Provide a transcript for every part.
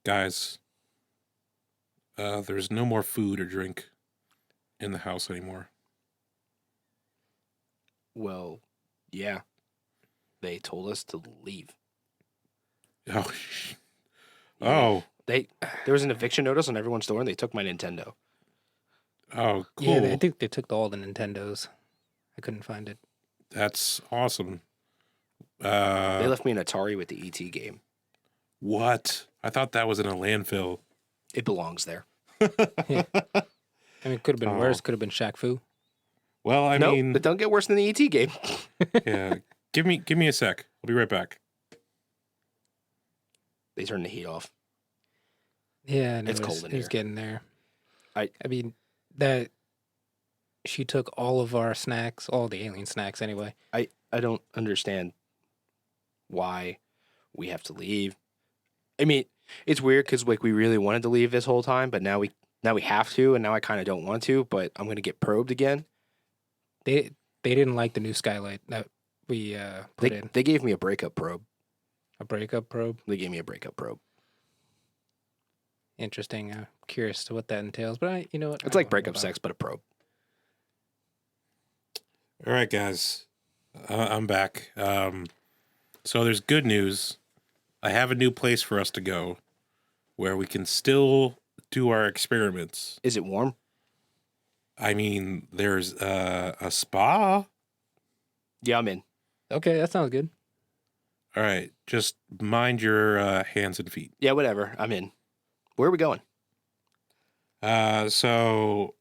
Guys, there's no more food or drink in the house anymore. Well, yeah. They told us to leave. Oh, Yeah. There was an eviction notice on everyone's door, and they took my Nintendo. Oh, cool. Yeah, I think they took all the Nintendos. I couldn't find it. That's awesome. They left me an Atari with the ET game. What? I thought that was in a landfill. It belongs there. Yeah. I mean, it could have been worse. Could have been Shaq Fu. Well, I mean, but don't get worse than the ET game. yeah. Give me a sec. I'll be right back. They turned the heat off. Yeah, and It's cold in It was here. getting there. I mean, that she took all of our snacks, all the alien snacks anyway. I don't understand why we have to leave. I mean, it's weird because like we really wanted to leave this whole time, but now we have to, and now I kind of don't want to. But I'm gonna get probed again. They didn't like the new skylight that we put in. They gave me a breakup probe. A breakup probe. They gave me a breakup probe. Interesting. Curious to what that entails, but you know what? It's like breakup sex, but a probe. All right, guys. I'm back. So there's good news. I have a new place for us to go where we can still do our experiments. Is it warm? I mean, there's a spa. Yeah, I'm in. Okay, that sounds good. All right. Just mind your hands and feet. Yeah, whatever. I'm in. Where are we going? So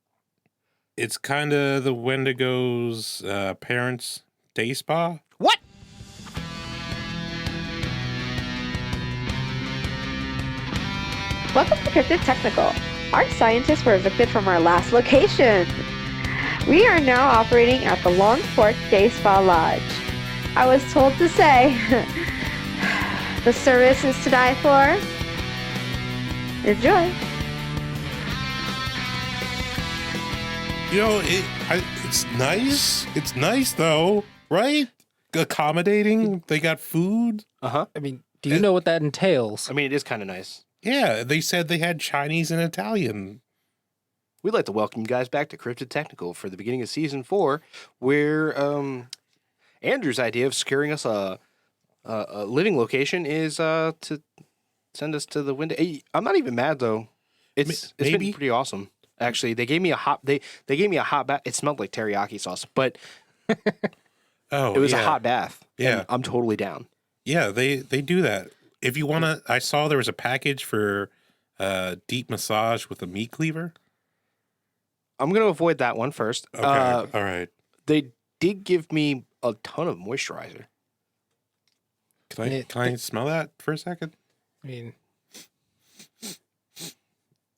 it's kind of the Wendigo's parents' day spa. What? Welcome to Cryptid Technical. Our scientists were evicted from our last location. We are now operating at the Long Fork Day Spa Lodge. I was told to say, the service is to die for. Enjoy. You know, it's nice. It's nice though, right? Accommodating. They got food. Uh-huh. I mean, do you know what that entails? I mean, it is kind of nice. Yeah, they said they had Chinese and Italian. We'd like to welcome you guys back to Cryptid Technical for the beginning of Season 4, where Andrew's idea of securing us a living location is to send us to the window. Hey, I'm not even mad, though. It's been pretty awesome. Actually, they gave me a hot bath. It smelled like teriyaki sauce, but it was a hot bath. Yeah. And I'm totally down. Yeah, they do that. If you want to, I saw there was a package for deep massage with a meat cleaver. I'm going to avoid that one first. Okay, all right. They did give me a ton of moisturizer. Can I smell that for a second? I mean,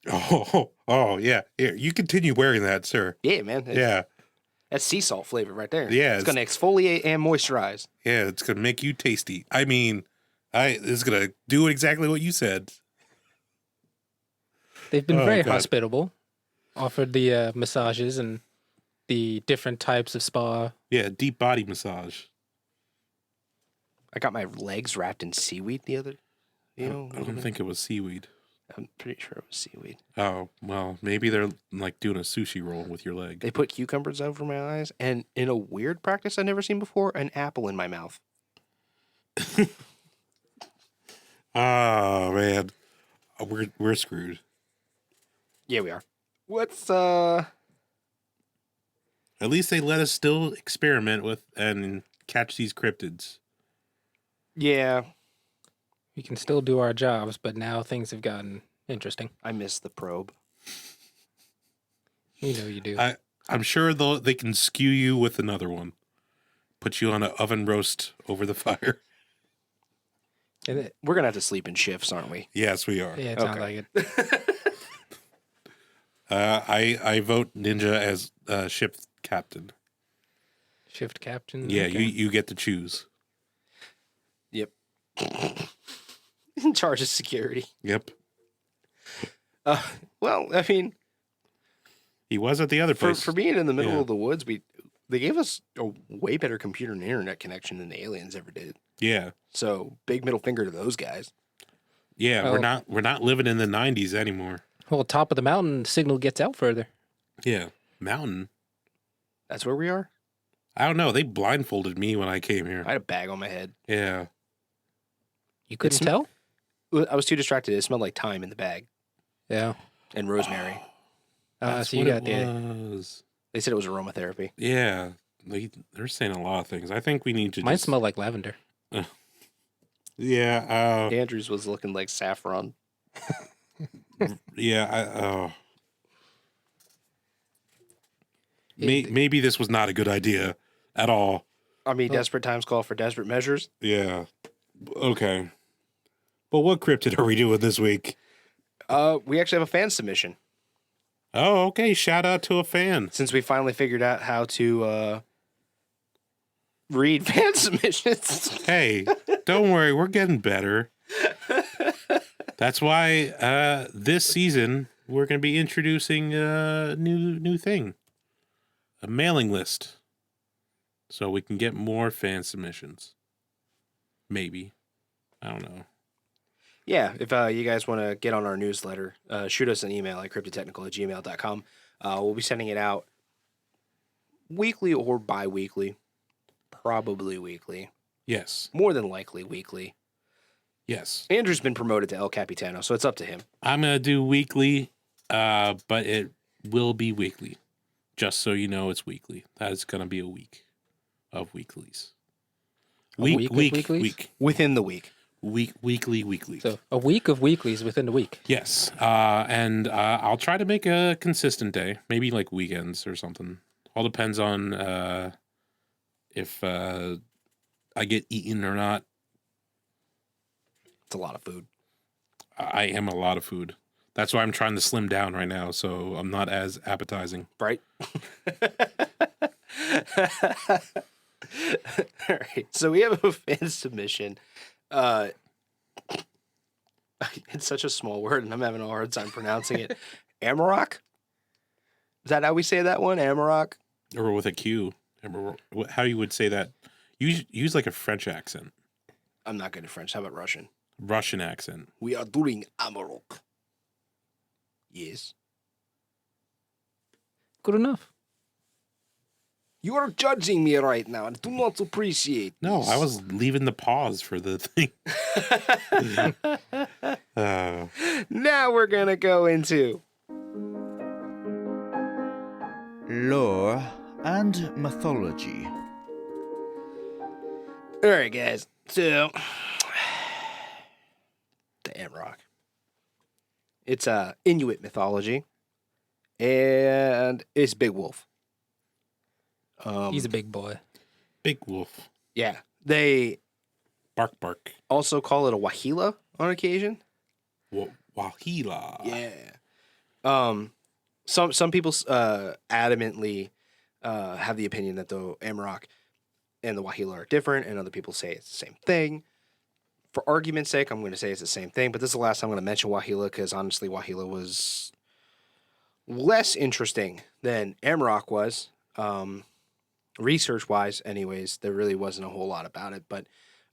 Oh, yeah. Here, you continue wearing that, sir. Yeah, man. Yeah. That's sea salt flavor right there. Yeah, It's going to exfoliate and moisturize. Yeah, it's gonna make you tasty. I mean, it's gonna do exactly what you said. they've been very God. hospitable. Offered the massages and the different types of spa. Yeah, deep body massage. I got my legs wrapped in seaweed the other. I don't think it was seaweed. I'm pretty sure it was seaweed. Oh, well, maybe they're like doing a sushi roll with your leg. They put cucumbers over my eyes, and in a weird practice I've never seen before, an apple in my mouth. Oh man, we're screwed. Yeah, we are. What's At least they let us still experiment with and catch these cryptids. Yeah, We can still do our jobs, but now things have gotten interesting. I miss the probe. You know you do. I'm sure they can skew you with another one. Put you on an oven roast over the fire. And We're gonna have to sleep in shifts, aren't we? Yes, we are. yeah, it sounds like it. I vote Ninja as ship captain. Shift captain. Yeah, okay. you get to choose. Yep. In charge of security. Yep. Well, I mean, He was at the other place. for being in the middle Yeah. of the woods, they gave us a way better computer and internet connection than the aliens ever did. Yeah. So big middle finger to those guys. Yeah, Well- we're not living in the 90s anymore. Well, top of the mountain, signal gets out further. Yeah, mountain. That's where we are. I don't know. They blindfolded me when I came here. I had a bag on my head. Yeah. You couldn't It's- tell? I was too distracted. It smelled like thyme in the bag Yeah. and rosemary. That's So you what got it the. was. They said it was aromatherapy. Yeah. They're saying a lot of things. I think we need to Mine just... smelled like lavender. Yeah. Andrews was looking like saffron. Yeah. It- Maybe this was not a good idea at all. I mean, Oh. desperate times call for desperate measures. Yeah. Okay. But what cryptid are we doing this week? We actually have a fan submission Oh, okay. Shout out to a fan. since we finally figured out how to read fan submissions. Hey, don't worry. We're getting better. That's why this season we're going to be introducing a new thing. A mailing list. So we can get more fan submissions. Maybe. I don't know. Yeah, if you guys want to get on our newsletter, shoot us an email at cryptotechnical@gmail.com. We'll be sending it out weekly or bi-weekly. Probably weekly. Yes. More than likely weekly. Yes. Andrew's been promoted to El Capitano, so it's up to him. I'm going to do weekly, but it will be weekly. Just so you know, it's weekly. That is going to be a week of weeklies. week of weeklies? Within the week. Weekly. So a week of weeklies within the week. Yes. And I'll try to make a consistent day, maybe like weekends or something. All depends on if I get eaten or not. It's a lot of food. I am a lot of food. That's why I'm trying to slim down right now, so I'm not as appetizing. Right? All right. So we have a fan submission. It's such a small word, and I'm having a hard time pronouncing it. Amarok? Is that how we say that one? Amarok? Or with a Q. How you would say that? Use like a French accent. I'm not good at French. How about Russian? Russian accent. We are doing Amarok. Yes. Good enough. You are judging me right now. I do not appreciate No, this. I was leaving the pause for the thing. Now we're going to go into Lore and mythology. All right, guys. So, the Amarok. It's Inuit mythology, and it's Big Wolf. He's a big boy. Big wolf. Yeah. They Bark bark. also call it a wahila on occasion. Wahila. Yeah. Some people adamantly have the opinion that the Amarok and the wahila are different, and other people say it's the same thing. For argument's sake, I'm going to say it's the same thing, but this is the last time I'm going to mention wahila because honestly, wahila was less interesting than Amarok was. Research-wise, anyways, there really wasn't a whole lot about it, but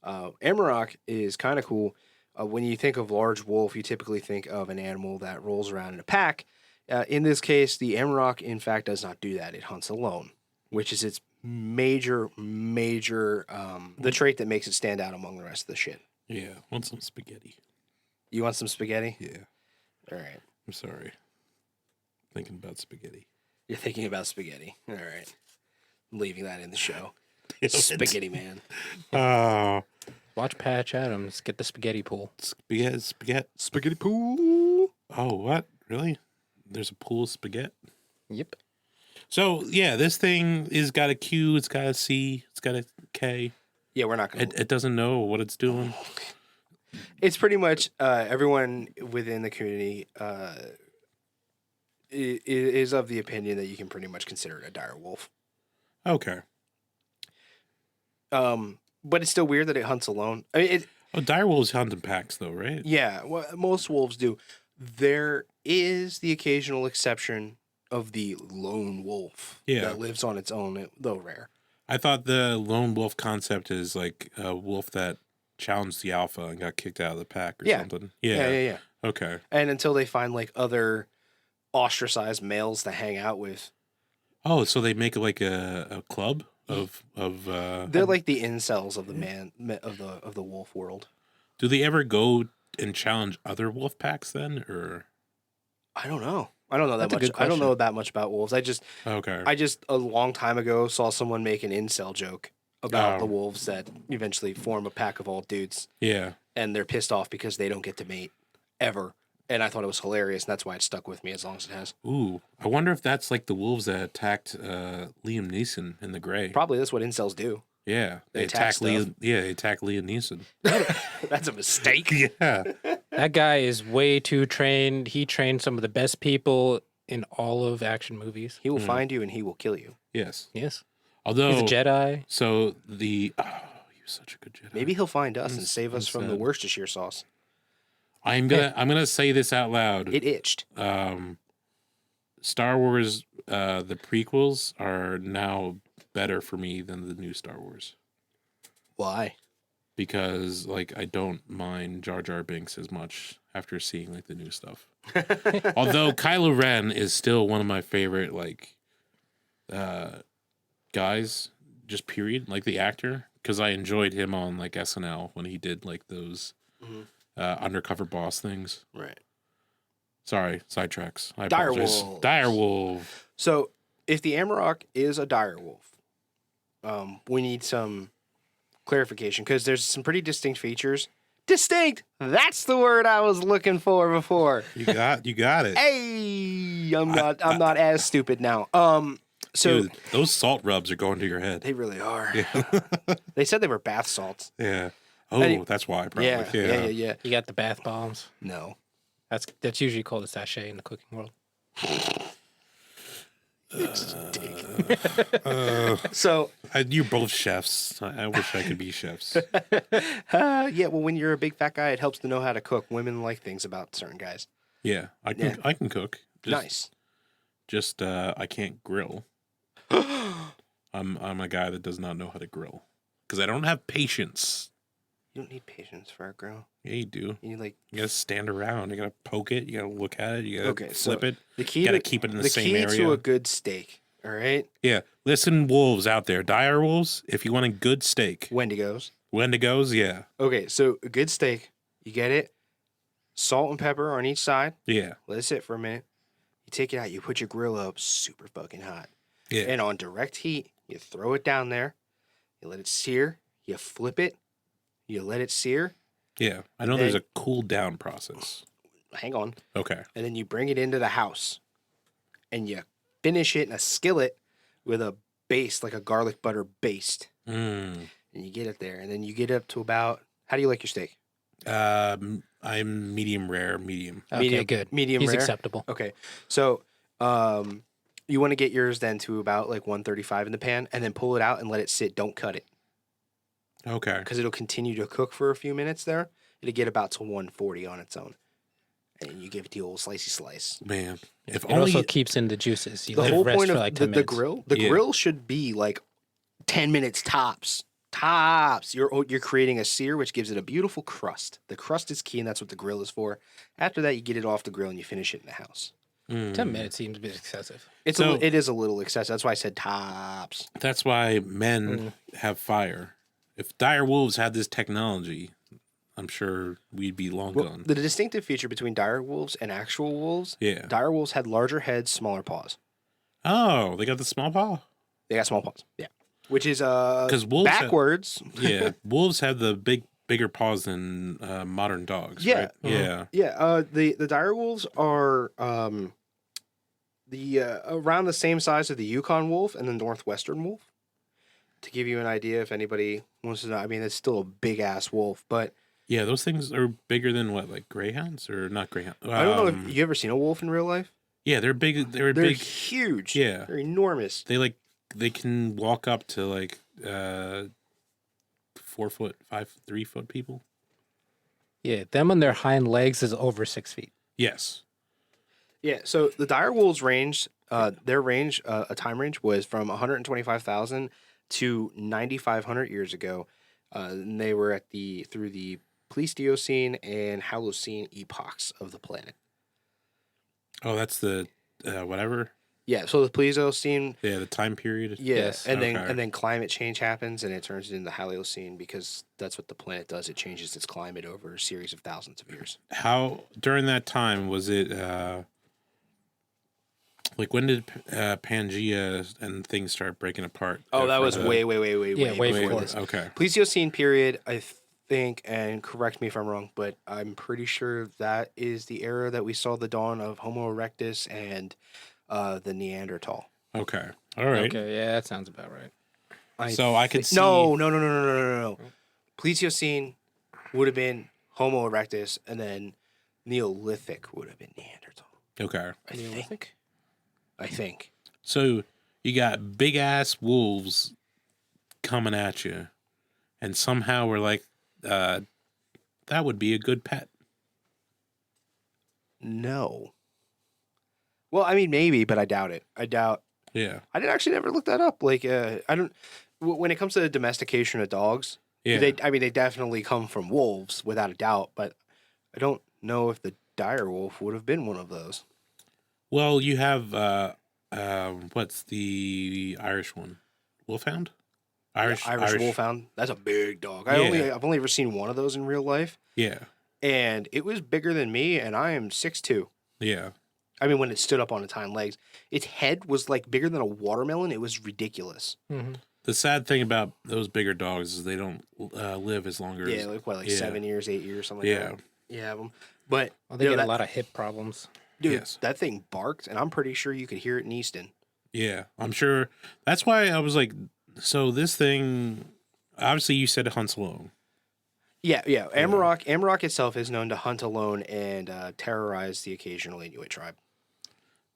Amarok is kind of cool. When you think of large wolf, you typically think of an animal that rolls around in a pack. In this case, the Amarok, in fact, does not do that. It hunts alone, which is its major, the trait that makes it stand out among the rest of the shit. Yeah. Want some spaghetti? You want some spaghetti? Yeah. All right. I'm sorry. Thinking about spaghetti. You're thinking about spaghetti. All right. I'm leaving that in the show. Damn it. Spaghetti man. Oh, Watch Patch Adams get the spaghetti pool. spaghetti. Spaghetti pool. Oh, what? Really? There's a pool of spaghetti? Yep. So, yeah, this thing is got a Q, it's got a C, it's got a K. Yeah, we're not going to. It doesn't know what it's doing. It's pretty much everyone within the community is of the opinion that you can pretty much consider it a dire wolf. Okay. But it's still weird that it hunts alone. I mean, Oh, direwolves hunt in packs, though, right? yeah, well, most wolves do. There is the occasional exception of the lone wolf that lives on its own, though rare. I thought the lone wolf concept is like a wolf that challenged the alpha and got kicked out of the pack or Yeah. something. Yeah. Okay. And until they find like other ostracized males to hang out with. Oh, so they make like a club of They're like the incels of the of the wolf world. do they ever go and challenge other wolf packs then, or I don't know. I don't know that That's a much. good I don't know question. that much about wolves. I just a long time ago saw someone make an incel joke about the wolves that eventually form a pack of all dudes, Yeah. and they're pissed off because they don't get to mate ever. And I thought it was hilarious, and that's why it stuck with me as long as it has. Ooh, I wonder if that's like the wolves that attacked Liam Neeson in The Gray. Probably that's what incels do. Yeah, They attack Liam. Yeah, they attack Liam Neeson. That's a mistake. Yeah. That guy is way too trained. He trained some of the best people in all of action movies. He will find you and he will kill you. Yes. Yes. Although He's a Jedi. So he was such a good Jedi. Maybe he'll find us and save us from the sad. Worcestershire sauce. I'm gonna say this out loud. It itched. Star Wars, the prequels are now better for me than the new Star Wars Why? because like I don't mind Jar Jar Binks as much after seeing like the new stuff. Although Kylo Ren is still one of my favorite like guys, just period, like the actor, because I enjoyed him on like SNL when he did like those undercover boss things. Right. Sorry, sidetracks. I Dire apologize. wolves. Dire wolf. So, if the Amarok is a dire wolf, we need some clarification because there's some pretty distinct features. Distinct. That's the word I was looking for before. You got it. Hey, I'm not as stupid now. So Dude, those salt rubs are going to your head. they really are. Yeah. They said they were bath salts. Yeah. Oh, Any- that's why. Probably. Yeah. You got the bath bombs. No. That's usually called a sachet in the cooking world. So You're both chefs. I wish I could be chefs. yeah, well, when you're a big fat guy, it helps to know how to cook. Women like things about certain guys. Yeah, I can cook. Nice. Just I can't grill. I'm a guy that does not know how to grill because I don't have patience. You don't need patience for a grill. Yeah, you do. You need like You gotta stand around. You gotta poke it. You gotta look at it. You gotta flip it. the key. You gotta to, keep it in the the same key area. to a good steak. All right, Yeah, listen, wolves out there, dire wolves. If you want a good steak, Wendigos. Wendigos, yeah, Okay, so a good steak, you get it. Salt and pepper on each side. yeah, Let it sit for a minute. You take it out. You put your grill up super fucking hot. yeah. And on direct heat, you throw it down there. You let it sear. You flip it. You let it sear. Yeah, I know there's a cool down process. Hang on. Okay. And then you bring it into the house. And you finish it in a skillet with a baste, like a garlic butter baste. Mm. And you get it there. And then you get up to about, how do you like your steak? I'm medium rare, medium. Okay, Medium- good. medium He's rare? acceptable. Okay. So you want to get yours then to about like 135 in the pan and then pull it out and let it sit. Don't cut it Okay. because it'll continue to cook for a few minutes there. It'll get about to 140 on its own. And you give it the old slicey slice. Man, if It only also keeps in the juices. You The let whole it rest point for of like the 10 minutes. grill, Yeah. grill should be like 10 minutes tops. Tops. You're creating a sear, which gives it a beautiful crust. The crust is key, and that's what the grill is for. After that, you get it off the grill and you finish it in the house. 10 minutes seems a bit excessive. It is a little excessive. That's why I said tops. that's why men have fire. If dire wolves had this technology, I'm sure we'd be long Well, gone. the distinctive feature between dire wolves and actual wolves, Yeah. dire wolves had larger heads, smaller paws. Oh, they got the small paw. They got small paws. Yeah. Which is 'Cause wolves have- backwards. Yeah, wolves have the bigger paws than modern dogs. Yeah. Right? Yeah. Yeah, the dire wolves are around the same size of the Yukon wolf and the northwestern wolf. To give you an idea, if anybody wants to know, I mean, it's still a big ass wolf, but Yeah, those things are bigger than what, like greyhounds or not greyhound? I don't know if you ever seen a wolf in real life. Yeah, they're big. They're They're big. huge. Yeah. they're enormous. They can walk up to like 4 foot, 3 foot people. Yeah, them on their hind legs is over 6 feet. Yes. Yeah, so the dire wolves range, their range, a time range was from 125,000 to 9,500 years ago. And they were through the Pleistocene and Holocene epochs of the planet. Oh, that's the whatever. Yeah, so the Pleistocene, Yeah, the time period. Yes. and Okay. then climate change happens and it turns into the Holocene because that's what the planet does. It changes its climate over a series of thousands of years. How during that time was it? Like when did Pangea and things start breaking apart? Oh, that For was the- way way before before. this. Okay. Pleistocene period, I think, and correct me if I'm wrong, but I'm pretty sure that is the era that we saw the dawn of Homo erectus and the Neanderthal. Okay. All right. Okay, yeah, that sounds about right. So I could see. No. Pleistocene would have been Homo erectus, and then Neolithic would have been Neanderthal. Okay. I think. So you got big ass wolves coming at you, and somehow we're like, that would be a good pet. No. Well, I mean, maybe, but I doubt it. I Yeah. did actually never look that up. Like, I don't. When it comes to the domestication of dogs, Yeah. they definitely come from wolves without a doubt. But I don't know if the dire wolf would have been one of those. Well, you have what's the Irish one? Wolfhound. Irish wolfhound. That's a big dog. Yeah. I've only ever seen one of those in real life, Yeah. and it was bigger than me, and I am 6'2". Yeah. I mean, when it stood up on its hind legs, its head was like bigger than a watermelon. It was ridiculous. Mm-hmm. The sad thing about those bigger dogs is they don't live as long as Yeah, like what, like yeah. 7 years, 8 years, something like Yeah. that. Yeah, but Well, they you know, get that, a lot of hip problems. dude, Yes. that thing barked, and I'm pretty sure you could hear it in Easton. Yeah, I'm sure. That's why I was like, so this thing, obviously you said it hunts alone. Yeah. Amarok itself is known to hunt alone and terrorize the occasional Inuit tribe.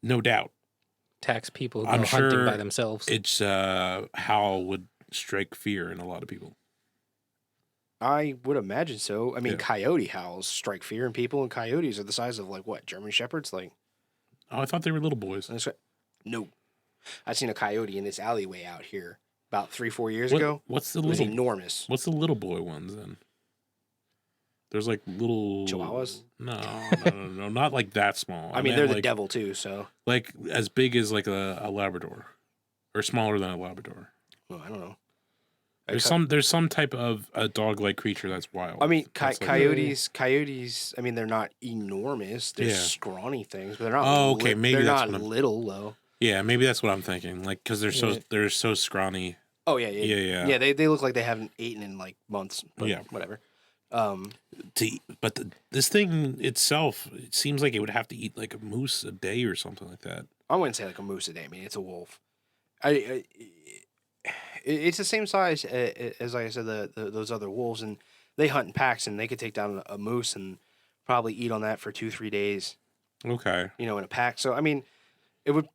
No doubt. Tax people who I'm go hunting sure by themselves. It's howl would strike fear in a lot of people. I would imagine so. I mean, Yeah. coyote howls strike fear in people, and coyotes are the size of like what, German shepherds? Like, Oh, I thought they were little boys. no. I seen a coyote in this alleyway out here about 3-4 years ago. What's the It was little? enormous. What's the little boy ones then? There's like little Chihuahuas? No, not like that small. I mean, meant they're the like, devil too. So, like as big as like a Labrador, or smaller than a Labrador. well, I don't know. There's some type of a dog-like creature that's wild. I mean, That's like- coyotes. I mean, they're not enormous. They're Yeah. scrawny things, but they're not. Oh, okay, maybe they're that's not what I'm- little though. Yeah, maybe that's what I'm thinking. Like, because they're so scrawny. Oh yeah. Yeah. They look like they haven't eaten in like months. But Yeah. whatever. This thing itself, it seems like it would have to eat like a moose a day or something like that. I wouldn't say like a moose a day. I mean, it's a wolf. It's the same size as like I said, those other wolves, and they hunt in packs, and they could take down a moose and probably eat on that for 2-3 days. Okay. You know, in a pack. So I mean, it would.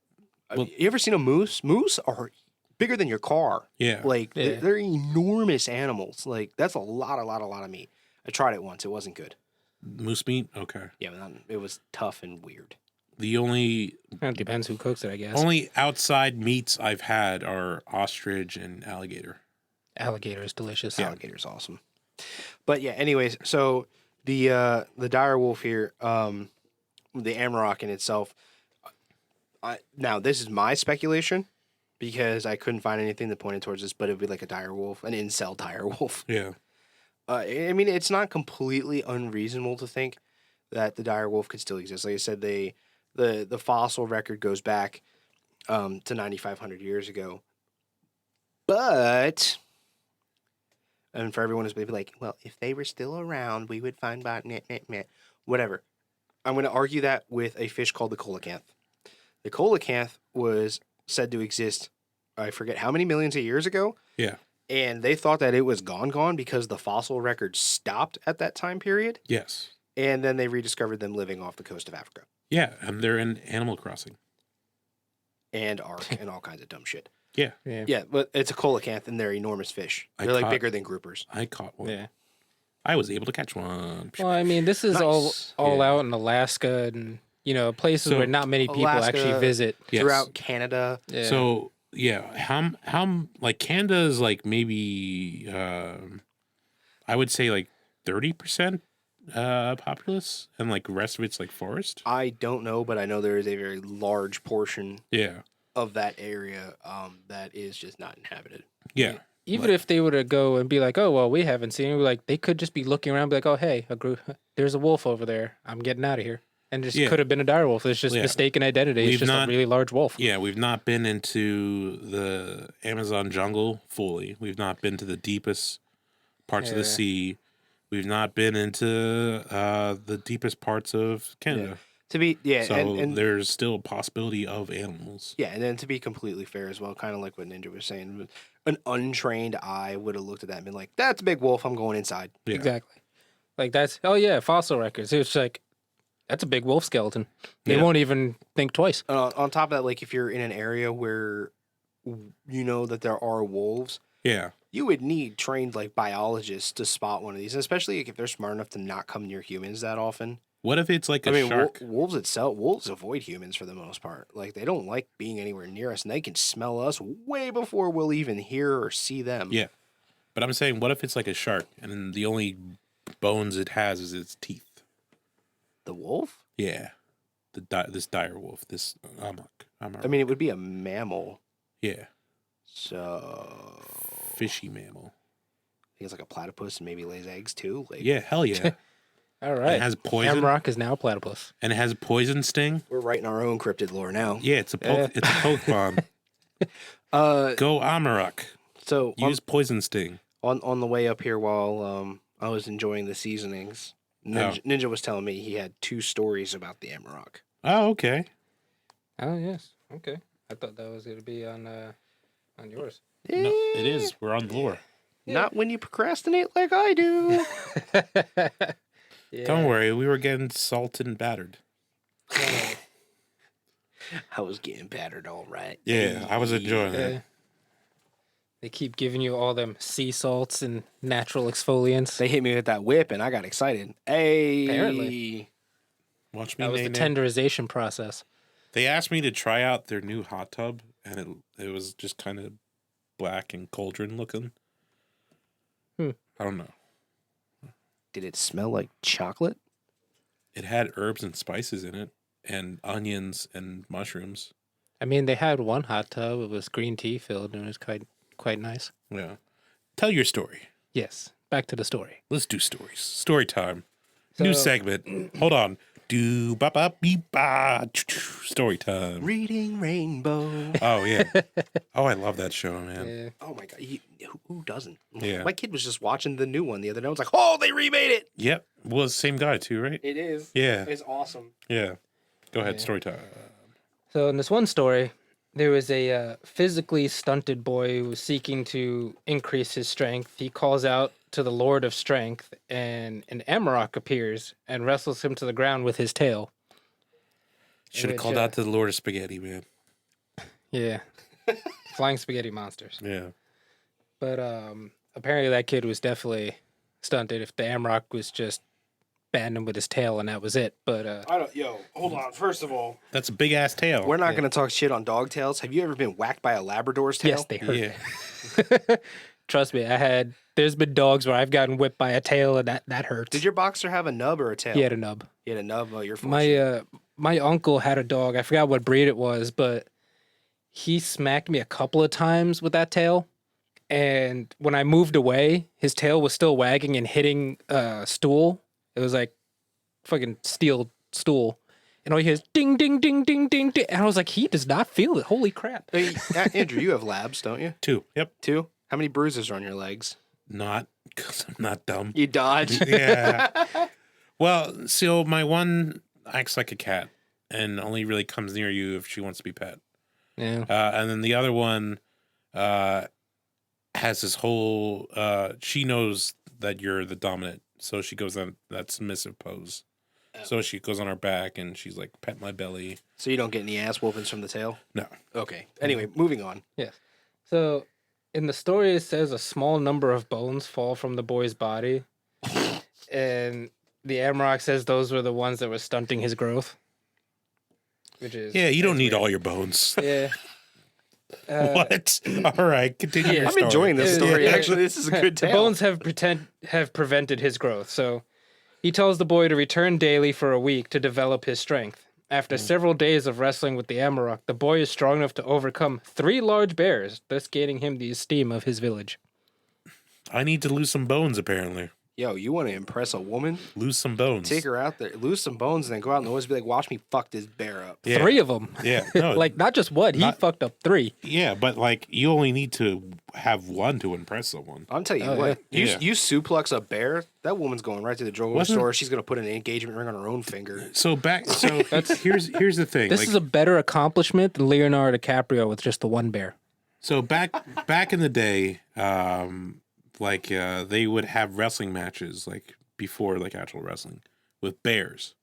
Well- You ever seen a moose? Moose are bigger than your car. Yeah. Like Yeah. they're enormous animals. Like that's a lot of meat. I tried it once. It wasn't good. Moose meat. Okay. Yeah, but it was tough and weird. The only It depends who cooks it, I guess. only outside meats I've had are ostrich and alligator. Alligator is delicious. Alligator's awesome. But yeah, anyways, so the dire wolf here, the Amarok in itself. Now this is my speculation because I couldn't find anything that pointed towards this, but it'd be like a dire wolf, an incel dire wolf. Yeah. I mean, it's not completely unreasonable to think that the dire wolf could still exist. Like I said, the fossil record goes back to 9,500 years ago. But, and for everyone who's maybe like, well, if they were still around, we would find about whatever. I'm going to argue that with a fish called the coelacanth. The coelacanth was said to exist, I forget how many millions of years ago. Yeah. And they thought that it was gone because the fossil record stopped at that time period. Yes. And then they rediscovered them living off the coast of Africa Yeah, and they're in Animal Crossing. and Ark and all kinds of dumb shit. Yeah. Yeah. Yeah, but it's a coelacanth and they're enormous fish. I They're like caught- bigger than groupers. I caught one. Yeah. I was able to catch one. Well, I mean, this is Nice. all Yeah. out in Alaska and places So, where not many people Alaska, actually visit. Yes. Throughout Canada. Yeah. So yeah, how like Canada is like maybe I would say like 30% populous, and like the rest of it's like forest. I don't know, but I know there is a very large portion Yeah. of that area that is just not inhabited. Yeah. Even if they were to go and be like, oh, well, we haven't seen it, like, they could just be looking around and be like, oh, hey, there's a wolf over there. I'm getting out of here. And just Yeah. could have been a dire wolf. It's just mistaken identity. We've It's just not- a really large wolf. Yeah, we've not been into the Amazon jungle fully. We've not been to the deepest parts of the Yeah. sea. We've not been into the deepest parts of Canada. To be So and there's still a possibility of animals. yeah, and then to be completely fair as well, kind of like what Ninja was saying, an untrained eye would have looked at that and been like, "That's a big wolf. I'm going inside." Yeah. Exactly. Like, that's, oh, yeah, fossil records. It's like, that's a big wolf skeleton. They Yeah. won't even think twice. On top of that, like if you're in an area where you know that there are wolves, Yeah. you would need trained like biologists to spot one of these, especially if they're smart enough to not come near humans that often. What if it's like a I mean, shark? wolves avoid humans for the most part. Like they don't like being anywhere near us, and they can smell us way before we'll even hear or see them. Yeah. But I'm saying, what if it's like a shark, and then the only bones it has is its teeth? The wolf? Yeah. This dire wolf, this Amarok. I mean, it would be a mammal, Yeah. so Fishy mammal. I think it's like a platypus and maybe lays eggs too. Like, Yeah, hell yeah. All And right. it has poison. Amarok is now a platypus. And it has a poison sting. we're writing our own cryptid lore now. Yeah, it's a Pokemon. Go Amarok. So Use poison sting. on the way up here while I was enjoying the seasonings, Ninja was telling me he had 2 stories about the Amarok. Oh, okay. Oh, yes. Okay. I thought that was going to be on yours. No, it is. We're on lore. Not when you procrastinate like I do. Yeah. Don't worry, we were getting salted and battered. I was getting battered all right. Yeah, I was enjoying Yeah. it. They keep giving you all them sea salts and natural exfoliants. They hit me with that whip and I got excited. Hey. Apparently. Watch me That was the name it. tenderization process. They asked me to try out their new hot tub, and it was just kind of black and cauldron looking. I don't know. Did it smell like chocolate? It had herbs and spices in it, and onions and mushrooms. I mean, they had one hot tub. It was green tea filled, and it was quite nice. Yeah. Tell your story. Yes. Back to the story. Let's do stories. Story time. New So- segment. Hold on. Do ba ba beep ba. Story time. Reading Rainbow. Oh yeah. Oh, I love that show, man. Yeah. Oh my god, who doesn't? Yeah. My kid was just watching the new one the other day. I was like, oh, they remade it. Yep. Well, it's the same guy too, right? It is. Yeah. It's awesome. Yeah. Go ahead. Yeah. Story time. So in this one story, there was a physically stunted boy who was seeking to increase his strength. He calls out to the Lord of Strength, and an Amarok appears and wrestles him to the ground with his tail. Should have which, called out to the Lord of Spaghetti, man. Yeah. Flying spaghetti monsters. Yeah. But apparently that kid was definitely stunted if the Amarok was just batting him with his tail and that was it. But I don't. Yo, hold on. First of all, That's a big ass tail. we're not gonna talk shit on dog tails. Have you ever been whacked by a Labrador's tail? yes, they hurt. Yeah. Trust me, there's been dogs where I've gotten whipped by a tail and that hurts. Did your boxer have a nub or a tail? He had a nub. He had a nub. Oh, you're fortunate. My uncle had a dog. I forgot what breed it was, but he smacked me a couple of times with that tail. And when I moved away, his tail was still wagging and hitting stool. It was like fucking steel stool. And all you hear is ding, ding, ding, ding, ding, ding. And I was like, he does not feel it. Holy crap. Hey, Andrew, you have labs, don't you? 2. Yep. 2. How many bruises are on your legs? Not because I'm not dumb. You dodge. Yeah. Well, so my one acts like a cat and only really comes near you if she wants to be pet. Yeah. And then the other one has this whole she knows that you're the dominant, so she goes on that submissive pose. So she goes on her back and she's like, pet my belly. So you don't get any ass whoopings from the tail? No. Okay. Anyway, moving on. Yes. So in the story, it says a small number of bones fall from the boy's body. And the Amarok says those were the ones that were stunting his growth. Which is. Yeah, you don't that's need weird. all your bones. Yeah. What? All right, continue your I'm story. enjoying this story. Yeah. Actually, this is a good The tale. bones have prevented his growth, so he tells the boy to return daily for a week to develop his strength. After several days of wrestling with the Amarok, the boy is strong enough to overcome 3 large bears, thus gaining him the esteem of his village. I need to lose some bones, apparently. Yo, you want to impress a woman? Lose some bones. Take her out there, lose some bones, and then go out in the woods and be like, watch me fuck this bear up. Yeah. 3 of them. Yeah, no, Like, not just one. He not- fucked up 3. Yeah, but like you only need to have one to impress someone. I'm telling you Oh, what, yeah. you suplex a bear, that woman's going right to the drugstore Wasn't- store. She's gonna put an engagement ring on her own finger. So here's the thing. This like, is a better accomplishment than Leonardo DiCaprio with just the one bear. So back in the day, they would have wrestling matches like before like actual wrestling with bears.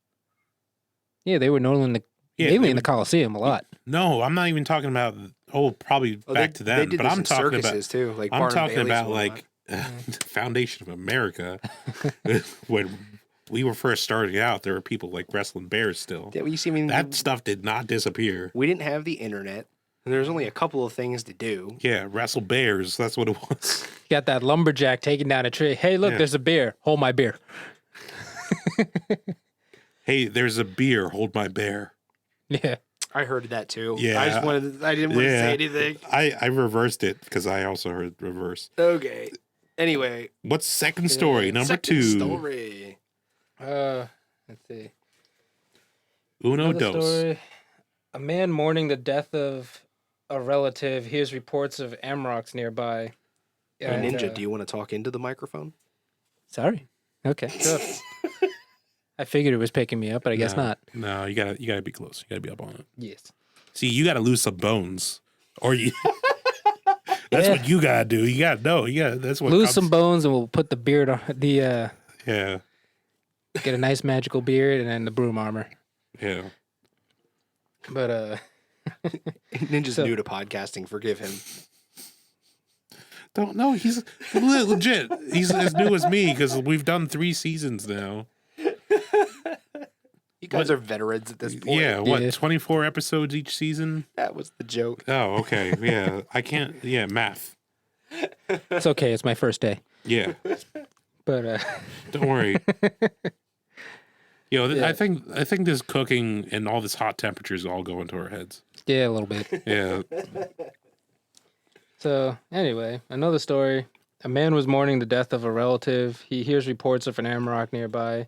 Yeah, they were known in the Yeah, mainly they in the would- Coliseum a lot. No, I'm not even talking about probably Oh, back to they then, did but this I'm in talking about circuses too. Like I'm Barnum talking Bailey's about and like the foundation of America. When we were first starting out, there were people like wrestling bears still. whatnot. Yeah, well, you see, I mean, That stuff did not disappear. we didn't have the internet, and there was only a couple of things to do. Yeah, wrestle bears. That's what it was. You got that lumberjack taking down a tree. Hey, look, Yeah. there's a bear. Hold my beer. Hey, there's a beer. Hold my bear. Yeah. I heard that too. Yeah. I didn't want to Yeah. say anything. I reversed it because I also heard reverse. Okay. Anyway, What's second story? Number second 2. story. Let's see. Uno Another dos. story. A man mourning the death of a relative hears reports of Amarok's nearby. Hey, And, Ninja, do you want to talk into the microphone? Sorry. Okay. Sure. I figured it was picking me up, but I guess No, not. No, you gotta be close. You gotta be up on it. Yes. See, you gotta lose some bones, or you. That's Yeah. what you gotta do. You gotta know. You gotta. That's what. Lose comes- some bones and we'll put the beard on Yeah. get a nice magical beard and then the broom armor. Yeah. But Ninja's So- new to podcasting. Forgive him. Don't know. He's legit. He's as new as me because we've done 3 seasons now. You guys are veterans at this point. Yeah. What? Yeah. 24 episodes each season. That was the joke. Oh, okay. Yeah. I can't. Yeah. Math. it's okay. It's my first day. Yeah. But Don't worry. Yeah. I think this cooking and all this hot temperatures all go into our heads. yeah, a little bit. Yeah. So anyway, another story. A man was mourning the death of a relative. He hears reports of an Amarok nearby.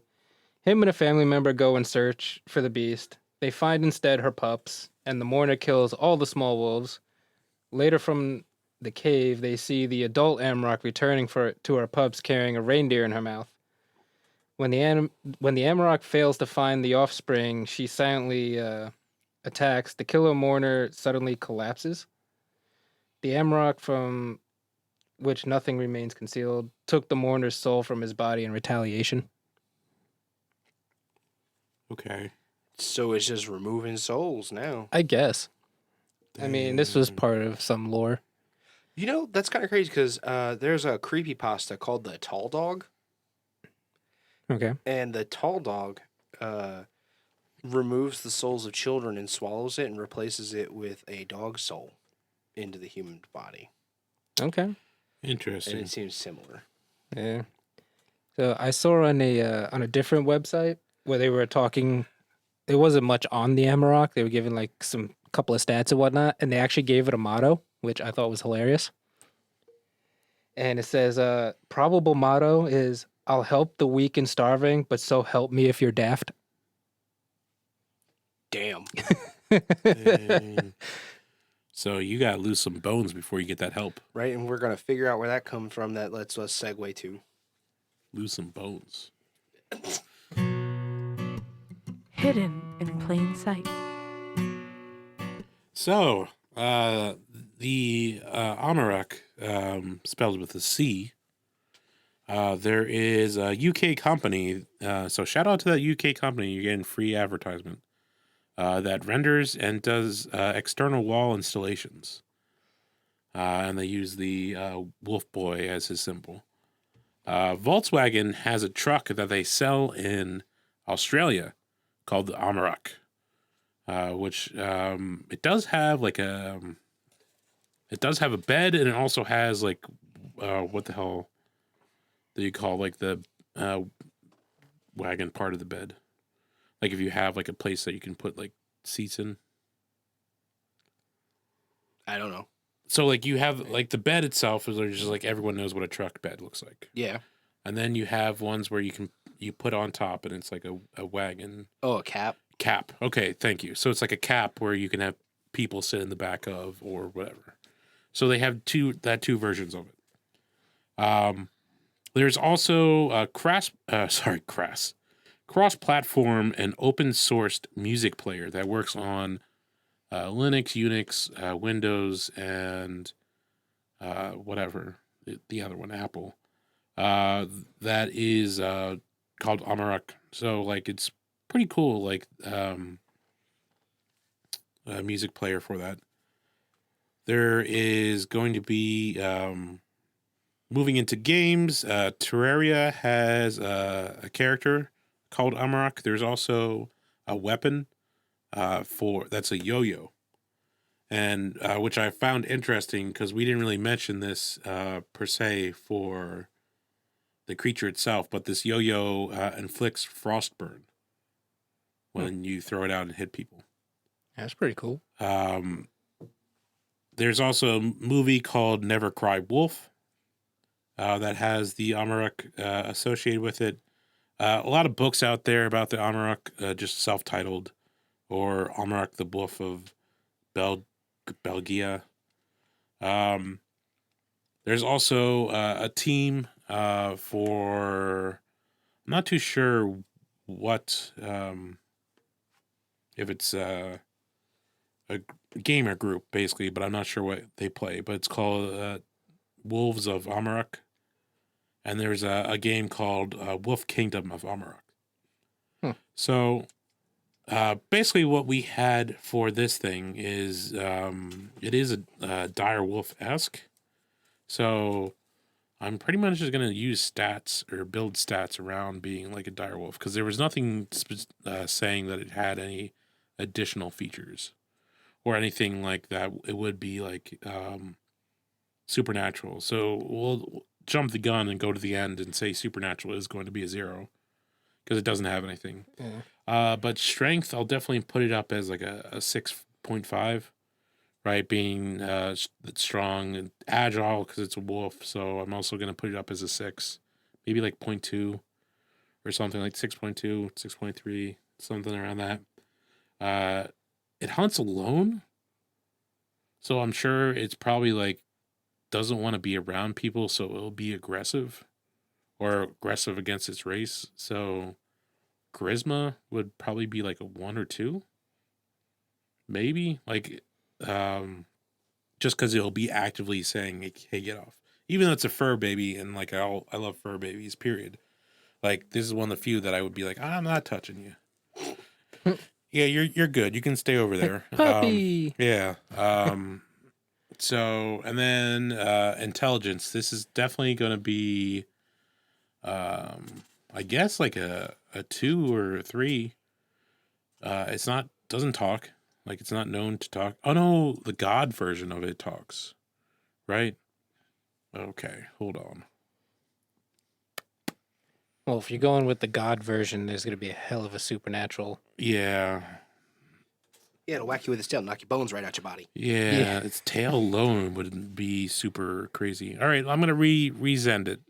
Him and a family member go in search for the beast. They find instead her pups, and the mourner kills all the small wolves. Later from the cave, they see the adult Amarok returning to her pups carrying a reindeer in her mouth. When the Amarok fails to find the offspring, she silently attacks. The killer mourner suddenly collapses. The Amarok, from which nothing remains concealed, took the mourner's soul from his body in retaliation. Okay. So it's just removing souls now. I guess. I mean, this was part of some lore. You know, that's kind of crazy because there's a creepypasta called the Tall Dog. Okay. And the Tall Dog removes the souls of children and swallows it and replaces it with a dog soul into the human body. Okay. And Interesting. it seems similar. Yeah. So I saw on a different website where they were talking. It wasn't much on the Amarok. They were giving like some couple of stats and whatnot, and they actually gave it a motto, which I thought was hilarious. And it says, probable motto is, "I'll help the weak and starving, but so help me if you're daft." Damn. Dang. So you gotta lose some bones before you get that help. Right? And we're going to figure out where that comes from. That lets us segue to. Lose some bones. Hidden in plain sight. So, the Amarok, spelled with a C, there is a UK company. So shout out to that UK company. You're getting free advertisement that renders and does external wall installations. And they use the wolf boy as his symbol. Volkswagen has a truck that they sell in Australia called the Amarok. Which it does have like a It does have a bed, and it also has like what the hell do you call like the wagon part of the bed? Like if you have like a place that you can put like seats in. I don't know. So like you have like the bed itself is just like everyone knows what a truck bed looks like. Yeah. And then you have ones where you put on top and it's like a wagon. Oh, a cap. Cap. Okay, thank you. So it's like a cap where you can have people sit in the back of or whatever. So they have two versions of it. There's also cross-platform and open-sourced music player that works on Linux, Unix, Windows, and whatever the other one, Apple. That is called Amarok. So like it's pretty cool. Like a music player for that. There is going to be moving into games. Terraria has a character called Amarok. There's also a weapon that's a yo-yo, and which I found interesting because we didn't really mention this per se for the creature itself, but this yo-yo inflicts frostburn when you throw it out and hit people. That's pretty cool. There's also a movie called Never Cry Wolf that has the Amarok associated with it. A lot of books out there about the Amarok, just self-titled, or Amarok the Wolf of Belgia. There's also a team for, I'm not too sure what, if it's a gamer group basically, but I'm not sure what they play, but it's called Wolves of Amarok. And there's a game called Wolf Kingdom of Amarok. So basically what we had for this thing is it is a dire wolf-esque. So I'm pretty much just going to use stats or build stats around being like a dire wolf because there was nothing saying that it had any additional features or anything like that. It would be like supernatural. So we'll jump the gun and go to the end and say supernatural is going to be a 0 because it doesn't have anything. But strength, I'll definitely put it up as like a 6.5, right? Being strong and agile because it's a wolf. So I'm also going to put it up as a 6, maybe like 0.2 or something like 6.2, 6.3, something around that. It hunts alone. So I'm sure it's probably like doesn't want to be around people, so it'll be aggressive or aggressive against its race. So charisma would probably be like a 1 or 2, maybe like just because it'll be actively saying, hey, get off, even though it's a fur baby, and like I love fur babies, period. Like this is one of the few that I would be like, I'm not touching you. Yeah, you're good, you can stay over there. Puppy. Yeah. So, and then intelligence. This is definitely going to be, I guess, like a 2 or a 3. It's not, doesn't talk. Like, it's not known to talk. Oh, no, the God version of it talks. Right? Okay, hold on. Well, if you're going with the God version, there's going to be a hell of a supernatural. Yeah. Yeah, it'll whack you with its tail, knock your bones right out your body. Yeah, its tail alone wouldn't be super crazy. All right, I'm gonna resend it.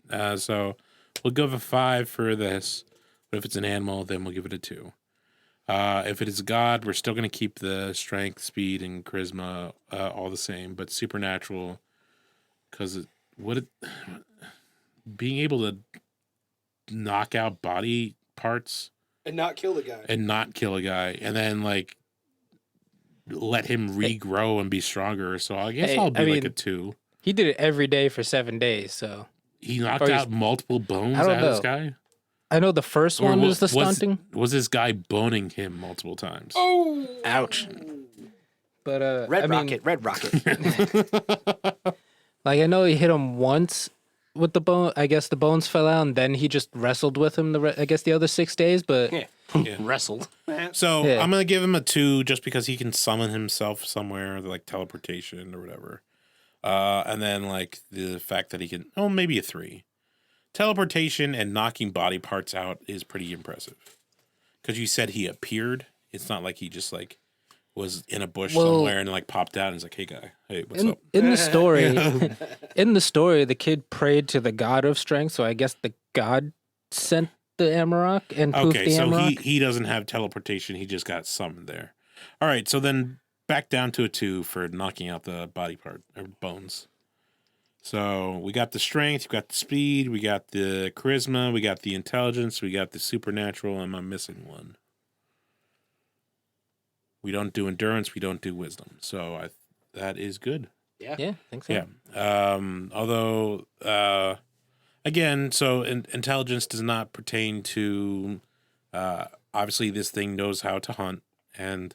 So we'll give a 5 for this, but if it's an animal, then we'll give it a 2. If it is God, we're still gonna keep the strength, speed, and charisma all the same, but supernatural, because being able to knock out body parts And not kill the guy. and then like let him regrow and be stronger. So I guess I'll be like a 2. He did it every day for 7 days, so He knocked out multiple bones I out don't of this know. guy? I know the first one was the stunting. Was this guy boning him multiple times? Oh! Ouch. But Red I rocket. like I know he hit him once with the bone. I guess the bones fell out, and then he just wrestled with him. The other 6 days, but Yeah. Yeah. Wrestled. So Yeah. I'm going to give him a 2 just because he can summon himself somewhere, like teleportation or whatever. And then like the fact that he can, maybe a 3. Teleportation and knocking body parts out is pretty impressive. Because you said he appeared. It's not like he just like was in a bush somewhere and like popped out and he's like, "Hey guy, hey, what's up?" In the story, in the story, the kid prayed to the god of strength. So I guess the god sent the Amarok and poofed Okay, the so Amarok. he doesn't have teleportation. He just got summoned there. All right, so then back down to a 2 for knocking out the body part or bones. So we got the strength, we got the speed, we got the charisma, we got the intelligence, we got the supernatural, and I'm missing one. We don't do endurance, we don't do wisdom. So that is good. Yeah, I think so. Yeah. Although, again, so intelligence does not pertain to. Obviously, this thing knows how to hunt and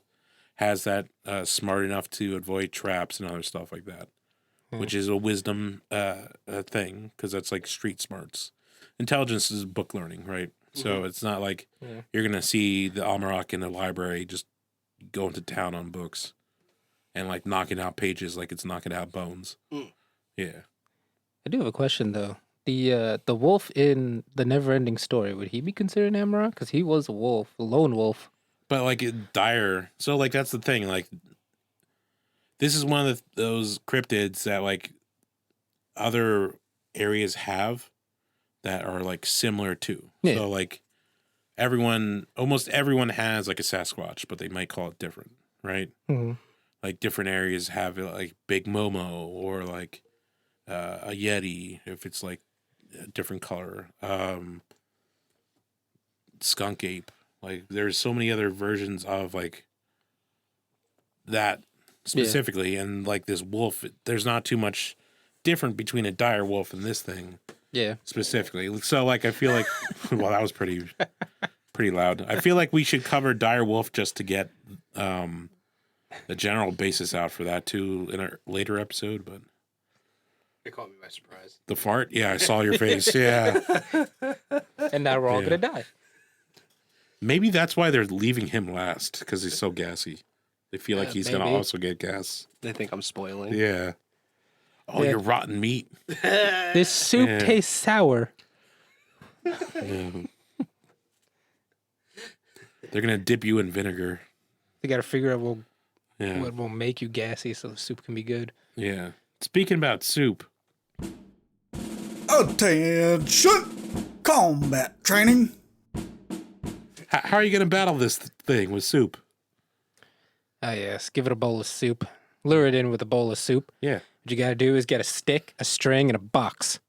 has that smart enough to avoid traps and other stuff like that, which is a wisdom thing because that's like street smarts. Intelligence is book learning, right? So it's not like you're gonna see the Amarok in the library just going to town on books and like knocking out pages like it's knocking out bones. Yeah. I do have a question though. The wolf in the Neverending Story, would he be considered an Amarok? Because he was a wolf, a lone wolf. But like dire, so like that's the thing. Like this is one of those cryptids that like other areas have that are like similar to. Yeah. So like almost everyone has like a Sasquatch, but they might call it different, right? Mm-hmm. Like different areas have like Big Momo or like a Yeti if it's like a different color. Skunk ape. Like there's so many other versions of like that specifically, and like this wolf, there's not too much different between a dire wolf and this thing. Yeah. Specifically. So like I feel like well that was pretty loud. I feel like we should cover dire wolf just to get the general basis out for that too in a later episode, but It caught me by surprise. the fart? Yeah, I saw your face. Yeah. And now we're all Yeah. gonna die. Maybe that's why they're leaving him last, because he's so gassy. They feel like he's going maybe. to also get gas. They think I'm spoiling. Yeah. Oh, Yeah. you're rotten meat. This soup Yeah. tastes sour. Yeah. They're going to dip you in vinegar. We gotta figure out Yeah. what will make you gassy so the soup can be good. Yeah. Speaking about soup, Attention! Combat training. how are you going to battle this thing with soup? Oh yes, give it a bowl of soup. Lure it in with a bowl of soup. Yeah. What you gotta do is get a stick, a string, and a box.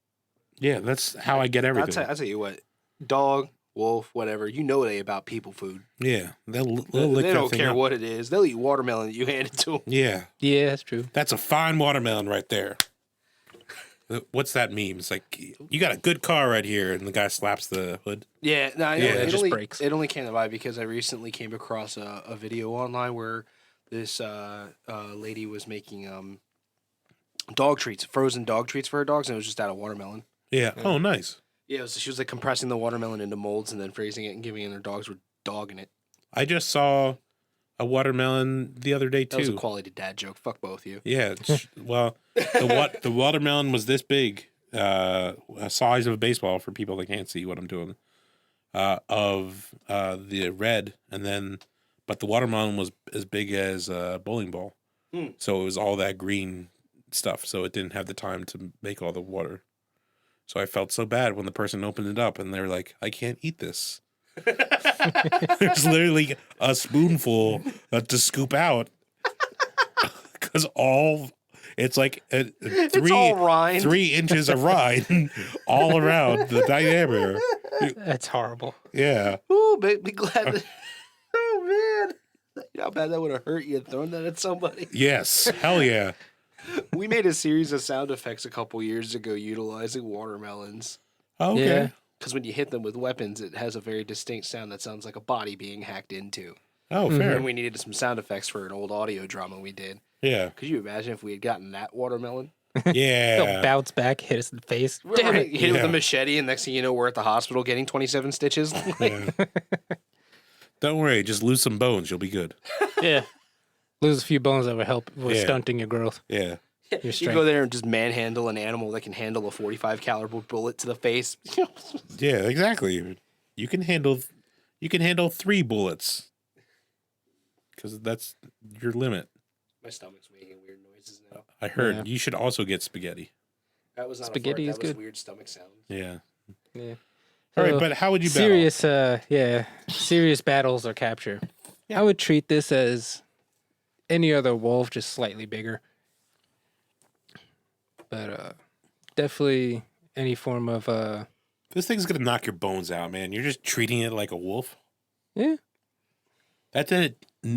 Yeah, that's how I get everything. I'll tell you what. Dog, wolf, whatever. You know they about people food. Yeah. They'll lick They that don't thing care up. what it is. They'll eat watermelon that you hand it to them. Yeah. Yeah, that's true. That's a fine watermelon right there. What's that meme? It's like, you got a good car right here, and the guy slaps the hood. Yeah, no, Yeah, it just breaks. It only came to mind because I recently came across a video online where this lady was making dog treats, frozen dog treats for her dogs, and it was just out of watermelon. Yeah. Oh, nice. Yeah, so she was like compressing the watermelon into molds and then freezing it and giving it, and her dogs were dogging it. I just saw a watermelon the other day, That was a too. quality dad joke. Fuck both of you. Yeah. Well, the watermelon was this big, a size of a baseball for people that can't see what I'm doing, of the red, and then, but the watermelon was as big as a bowling ball. So it was all that green stuff. So it didn't have the time to make all the water. So I felt so bad when the person opened it up and they were like, I can't eat this. There's literally a spoonful to scoop out. Because it's like It's all rind. 3 inches of rind all around the diameter. That's horrible. Yeah. Ooh, be glad that. Oh, man. You know how bad that would have hurt you throwing that at somebody? Yes. Hell yeah. We made a series of sound effects a couple years ago utilizing watermelons. Okay. Yeah. Because when you hit them with weapons, it has a very distinct sound that sounds like a body being hacked into. Oh, fair. And we needed some sound effects for an old audio drama we did. Yeah. Could you imagine if we had gotten that watermelon? They'll Yeah. bounce back, hit us in the face. Damn Right, it. hit it with Yeah. a machete, and next thing you know, we're at the hospital getting 27 stitches. Yeah. Don't worry. Just lose some bones. You'll be good. Yeah. Lose a few bones that would help with Yeah. stunting your growth. Yeah. your You strength. go there and just manhandle an animal that can handle a 45 caliber bullet to the face. Yeah, exactly. You can handle 3 bullets because that's your limit. My stomach's making weird noises now. I heard Yeah. you should also get spaghetti. That was not Spaghetti a is fart. That was good. weird stomach sounds. Yeah. Yeah. All right, So, but how would you battle? serious battles or capture. Yeah. I would treat this as any other wolf, just slightly bigger. But definitely any form of This thing's gonna knock your bones out, man. You're just treating it like a wolf. yeah. That didn't.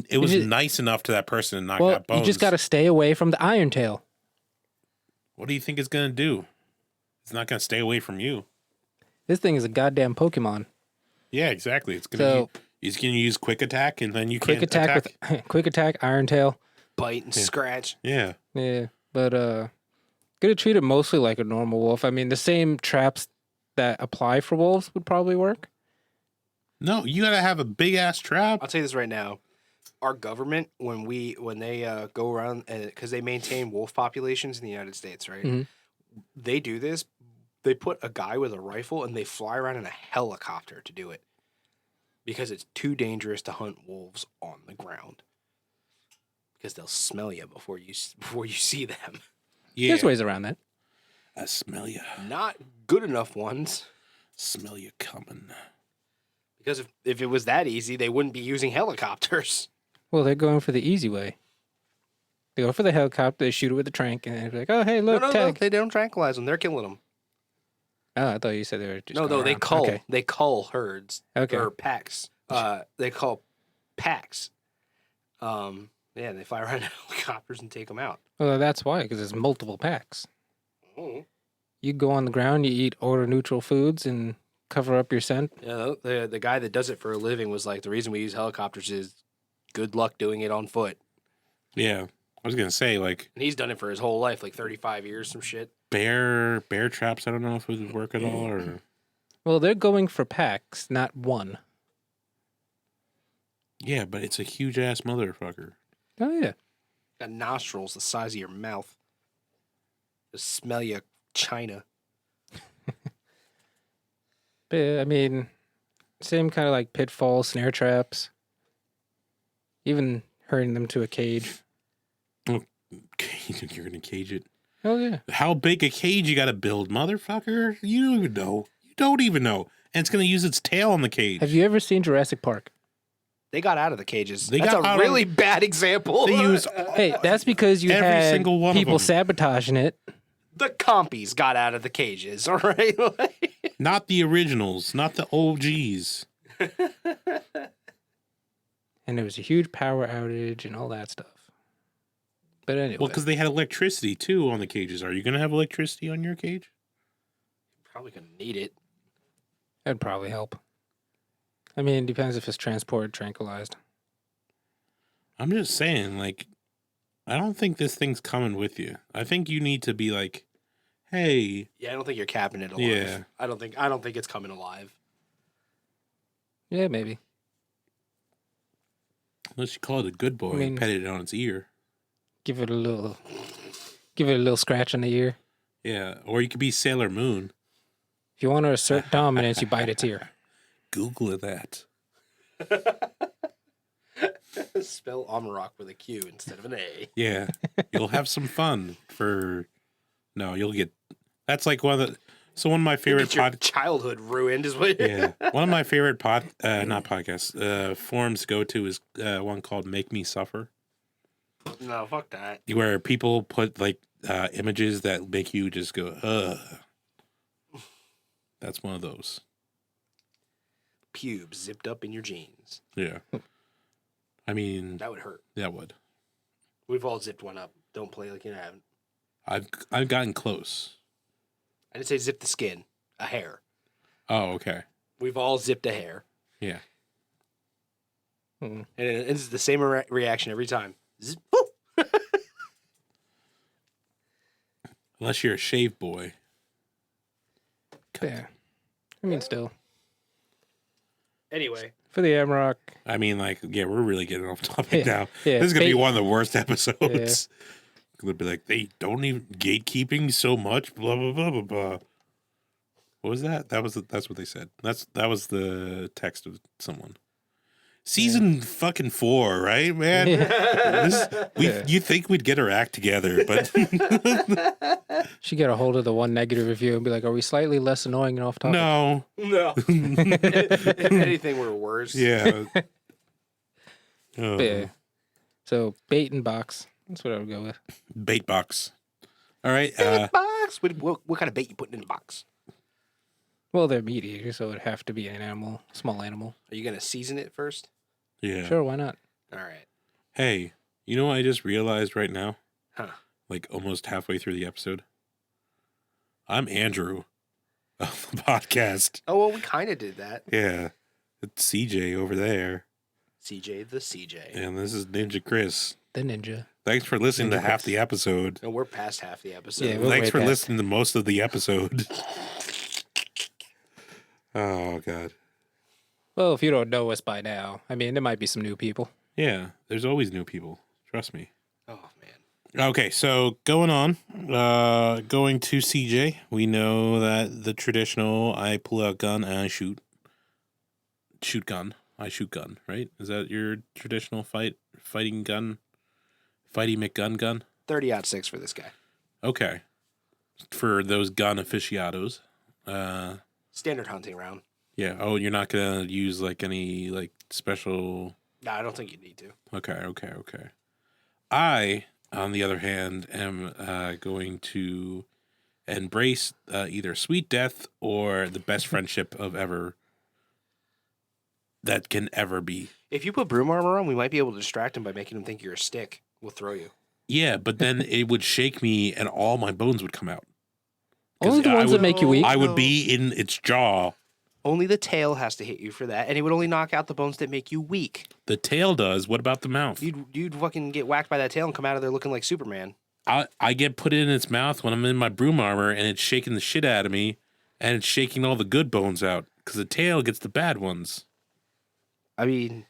It was just- nice enough to that person to knock Well, out bones. you just got to stay away from the iron tail. What do you think it's gonna do? It's not gonna stay away from you. This thing is a goddamn Pokemon. Yeah, exactly. It's gonna. So He's gonna use quick attack, and then you quick can't attack attack. with quick attack, iron tail. Bite and scratch. Yeah. Yeah, but gonna treat it mostly like a normal wolf. I mean, the same traps that apply for wolves would probably work. No, you gotta have a big ass trap. I'll tell you this right now. Our government, when they go around, because they maintain wolf populations in the United States, right? Mhm. They do this. They put a guy with a rifle and they fly around in a helicopter to do it because it's too dangerous to hunt wolves on the ground because they'll smell you before you see them. Yeah. There's ways around that. I smell you. Not good enough ones. Smell you coming. Because if it was that easy, they wouldn't be using helicopters. Well, they're going for the easy way. They go for the helicopter, they shoot it with the trank, and they're like, "Oh, hey, look, no, tag." they don't tranquilize them. They're killing them. Oh, I thought you said they were just No, going they around. cull. Okay. They cull herds. Okay. Or packs. They call packs. Yeah, they fly around in helicopters and take them out. Well, that's why, because there's multiple packs. Mm-hmm. You go on the ground, you eat odor neutral foods, and cover up your scent. Yeah, the guy that does it for a living was like, the reason we use helicopters is good luck doing it on foot. Yeah. I was gonna say like And he's done it for his whole life, like 35 years, some shit. bear traps. I don't know if it would work at all or. Well, they're going for packs, not one. Yeah, but it's a huge ass motherfucker. Oh yeah. Got nostrils the size of your mouth. Just smell you China. But, I mean, same kind of like pitfall, snare traps. Even herding them to a cage. You're gonna cage it. Oh yeah. How big a cage you gotta build, motherfucker? You don't even know. You don't even know. And it's gonna use its tail on the cage. Have you ever seen Jurassic Park? They got out of the cages. They That's got out a of- really bad example. They use Hey, that's because you Every had single one of people them. sabotaging it. The compies got out of the cages, all right? not the originals, not the OGs. And there was a huge power outage and all that stuff. But anyway. Well, because they had electricity too on the cages. Are you gonna have electricity on your cage? Probably gonna need it. That'd probably help. I mean, it depends if it's transported, tranquilized. I'm just saying, like, I don't think this thing's coming with you. I think you need to be like, hey, Yeah, I don't think you're capping it alive. Yeah. I don't think it's coming alive. Yeah, maybe. unless you call it a good boy and pet it on its ear. Give it a little scratch on the ear. Yeah, or you could be Sailor Moon. If you want to assert dominance, you bite its ear. Google that. Spell Amarok with a Q instead of an A. Yeah, you'll have some fun for. No, you'll get. That's like one of the. So one of my favorite Get your childhood ruined is what. Yeah, one of my favorite not podcasts, forums to go to is one called "Make Me Suffer," No, fuck that. where people put like images that make you just go, ugh. That's one of those. Pubes zipped up in your jeans. Yeah. I mean, That would hurt. that would. We've all zipped one up. Don't play like you haven't. I've gotten close. I didn't say zip the skin. A hair. Oh, okay. We've all zipped a hair. Yeah. And it's the same reaction every time. Zip, woo! Unless you're a shave boy. Yeah. I mean, still. Anyway. For the Amarok. I mean, like, yeah, we're really getting off topic now. Yeah, This is going to be one of the worst episodes. They'll be like, they don't even gatekeeping so much, blah blah blah blah blah. What was that? That's what they said. That was the text of someone. Season fucking 4, right, man? You think we'd get our act together, but She get a hold of the one negative review and be like, "Are we slightly less annoying and off topic?" no. No. If anything, we're worse. Yeah. But yeah. So bait and box. That's what I would go with. Bait box. All right. Box. What kind of bait you putting in the box? Well, they're meat eaters, so it'd have to be an animal, small animal. Are you gonna season it first? Yeah. Sure, why not? All right. Hey, you know what I just realized right now? Huh. Like almost halfway through the episode. I'm Andrew of the podcast. Oh well, we kind of did that. Yeah. It's CJ over there. CJ the CJ. And this is Ninja Chris. The ninja. Thanks for listening to Ninja half Chris. the episode. And we're past half the episode. Yeah, we're Thanks way for past. listening to most of the episode. Oh, God. Well, if you don't know us by now, I mean, there might be some new people. Yeah, there's always new people. Trust me. Oh man. Okay, so going on, going to CJ, we know that the traditional I pull out gun and I shoot gun. I shoot gun, right? Is that your traditional fighting gun? Fighty McGun gun? 30-06 for this guy. Okay. For those gun aficionados. Standard hunting round. Yeah. Oh, you're not going to use like any like special. No, I don't think you need to. Okay. I, on the other hand, am going to embrace either sweet death or the best friendship of ever that can ever be. If you put broom armor on, we might be able to distract him by making him think you're a stick. We'll throw you. Yeah, but then it would shake me and all my bones would come out. 'Cause Only the I ones that would- make you weak. I would be in its jaw. Only the tail has to hit you for that, and it would only knock out the bones that make you weak. The tail does. What about the mouth? You'd fucking get whacked by that tail and come out of there looking like Superman. I get put in its mouth when I'm in my broom armor and it's shaking the shit out of me and it's shaking all the good bones out because the tail gets the bad ones. I mean,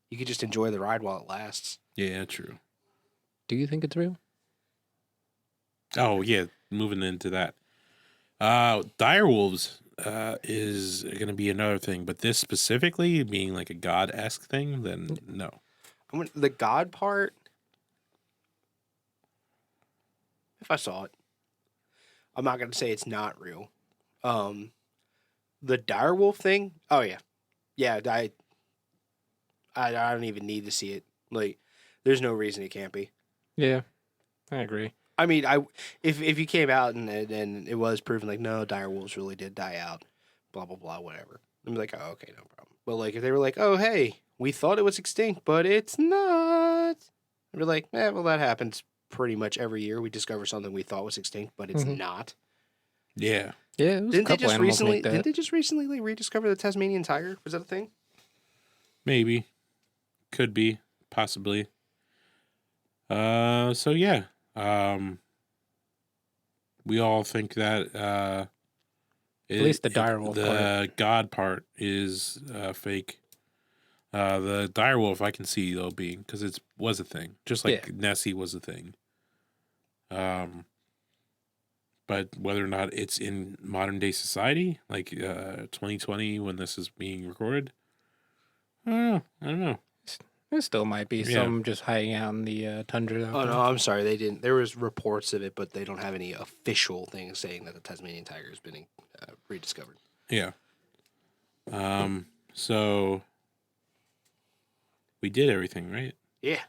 you could just enjoy the ride while it lasts. Yeah, true. Do you think it's real? Oh, yeah. Moving into that. Direwolves is going to be another thing, but this specifically being like a god-esque thing, then no. The god part, if I saw it, I'm not going to say it's not real. The direwolf thing, oh yeah. Yeah, I don't even need to see it. Like, there's no reason it can't be. Yeah, I agree. I mean, if you came out and it was proven like no, direwolves really did die out, blah blah blah, whatever. I'm like, oh okay, no problem. But like if they were like, oh hey, we thought it was extinct, but it's not. I'd be like, well that happens pretty much every year. We discover something we thought was extinct, but it's Mhm. not. Yeah. Yeah, it was a Didn't they couple just animals recently? make that. Didn't they just recently like, rediscover the Tasmanian tiger? Was that a thing? Maybe. Could be. Possibly. So yeah. We all think that At least the direwolf the part. god part is fake. The direwolf I can see though being because it was a thing, just like Yeah. Nessie was a thing. But whether or not it's in modern day society, like 2020 when this is being recorded, I don't know. There still might be Yeah. some just hiding out in the tundra. out Oh there. no, I'm sorry, they didn't. There was reports of it, but they don't have any official things saying that the Tasmanian tiger has been rediscovered. Yeah. So we did everything, right? Yeah,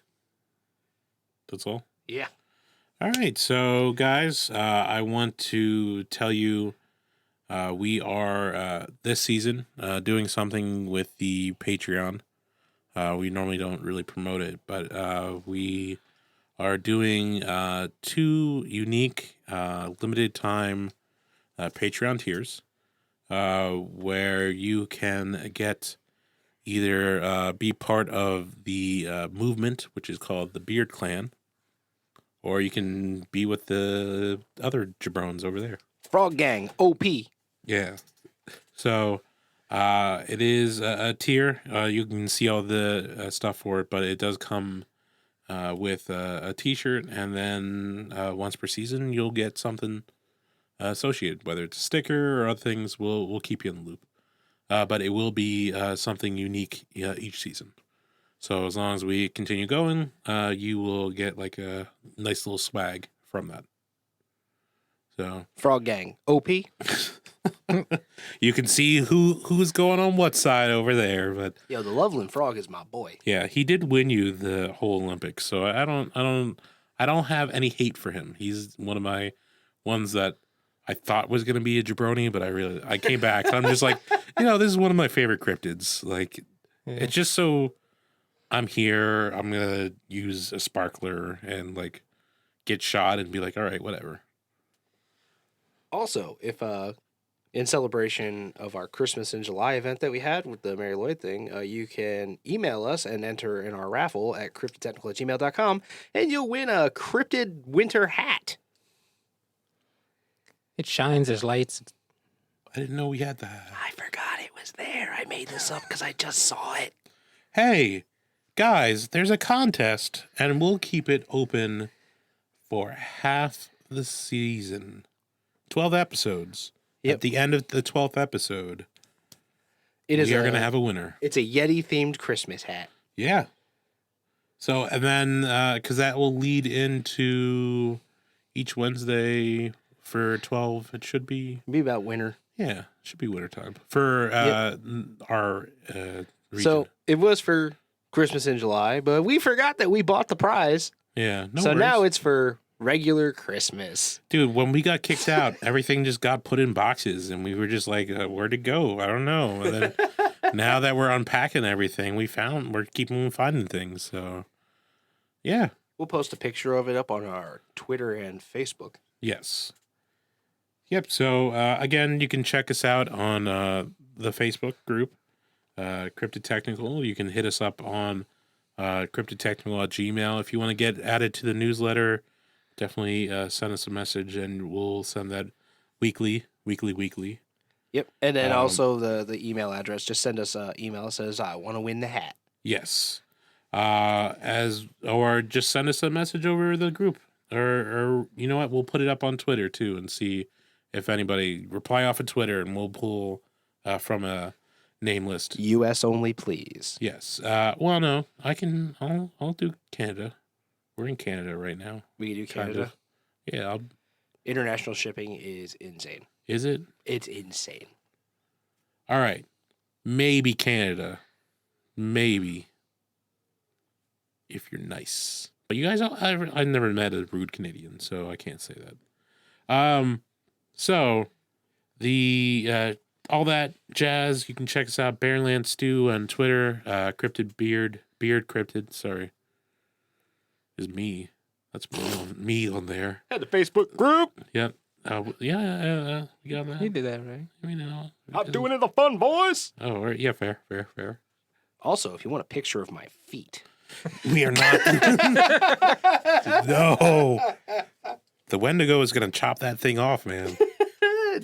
That's all. yeah. All right, so guys, I want to tell you we are this season doing something with the Patreon. We normally don't really promote it, but we are doing 2 unique limited time Patreon tiers where you can get either be part of the movement, which is called the Beard Clan, or you can be with the other jabrones over there. Frog Gang, OP. Yeah. So it is a tier. You can see all the stuff for it, but it does come with a T-shirt, and then once per season you'll get something associated, whether it's a sticker or other things. We'll keep you in the loop, but it will be something unique each season. So as long as we continue going, you will get like a nice little swag from that. So Frog Gang, OP. you can see who's going on what side over there, but Yo, the Loveland Frog is my boy. yeah, he did win you the whole Olympics, so I don't have any hate for him. He's one of my ones that I thought was gonna be a jabroni, but I came back. And I'm just like, this is one of my favorite cryptids. Like, it's just so. I'm here. I'm gonna use a sparkler and like get shot and be like, all right, whatever. Also, if in celebration of our Christmas in July event that we had with the Mary Lloyd thing, you can email us and enter in our raffle at cryptidtechnical@gmail.com, and you'll win a cryptid winter hat. It shines, there's lights. I didn't know we had that. I forgot it was there. I made this up because I just saw it. Hey, guys, there's a contest, and we'll keep it open for half the season. 12 episodes. Yep. At the end of the 12th episode, We are going to have a winner. It's a Yeti-themed Christmas hat. Yeah. So, and then, because that will lead into each Wednesday for 12, it should be. It'll be about winter. Yeah, it should be wintertime for our region. So it was for Christmas in July, but we forgot that we bought the prize. Yeah. No so worries. now it's for regular Christmas. Dude, when we got kicked out, everything just got put in boxes, and we were just like, where'd it go? I don't know. And then now that we're unpacking everything, we're keeping finding things. So, yeah. We'll post a picture of it up on our Twitter and Facebook. Yes. Yep. So, again, you can check us out on the Facebook group, Cryptid Technical. You can hit us up on cryptidtechnical@gmail. If you want to get added to the newsletter, definitely send us a message, and we'll send that weekly. Yep. And then also the email address. Just send us an email that says, I want to win the hat. Yes. Or just send us a message over the group. Or you know what? We'll put it up on Twitter too and see if anybody reply off of Twitter, and we'll pull from a name list. US only, please. Yes. Well, no, I'll do Canada. We're in Canada right now. We can do Kind Canada. of. Yeah. International shipping is insane. Is it? It's insane. All right. Maybe Canada. Maybe. If you're nice. But you guys, I've never met a rude Canadian, so I can't say that. So the all that jazz, you can check us out, Bearland Stew on Twitter, Cryptid Beard Cryptid, sorry. Is me. That's me on there. Had the Facebook group. Yep. You got that? You did that, right? I mean, I'm doing it the fun, boys. Oh, all right. Yeah, fair. Also, if you want a picture of my feet. We are not. No. The Wendigo is going to chop that thing off, man.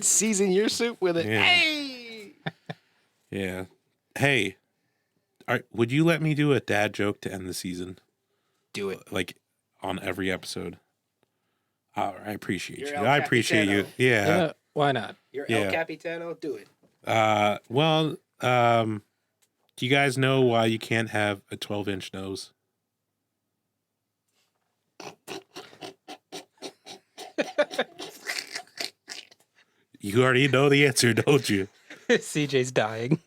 Season your soup with it. Yeah. Hey! Yeah. Hey, would you let me do a dad joke to end the season? Do it. Like on every episode. I appreciate You're you. El I appreciate you. Capitano. Yeah. Why not? You're Yeah. El Capitano. Do it. Well, do you guys know why you can't have a 12-inch nose? You already know the answer, don't you? CJ's dying.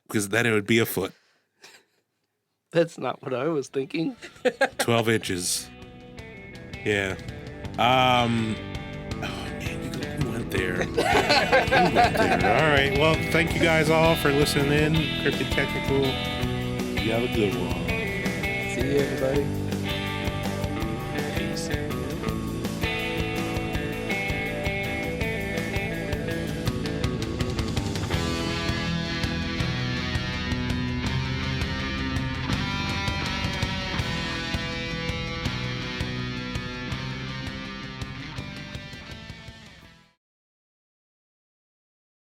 Because then it would be a foot. That's not what I was thinking. 12 inches. Yeah. Oh man, you went there. You went there. All right. Well, thank you guys all for listening in. Cryptid Technical. You have a good one. See you, everybody.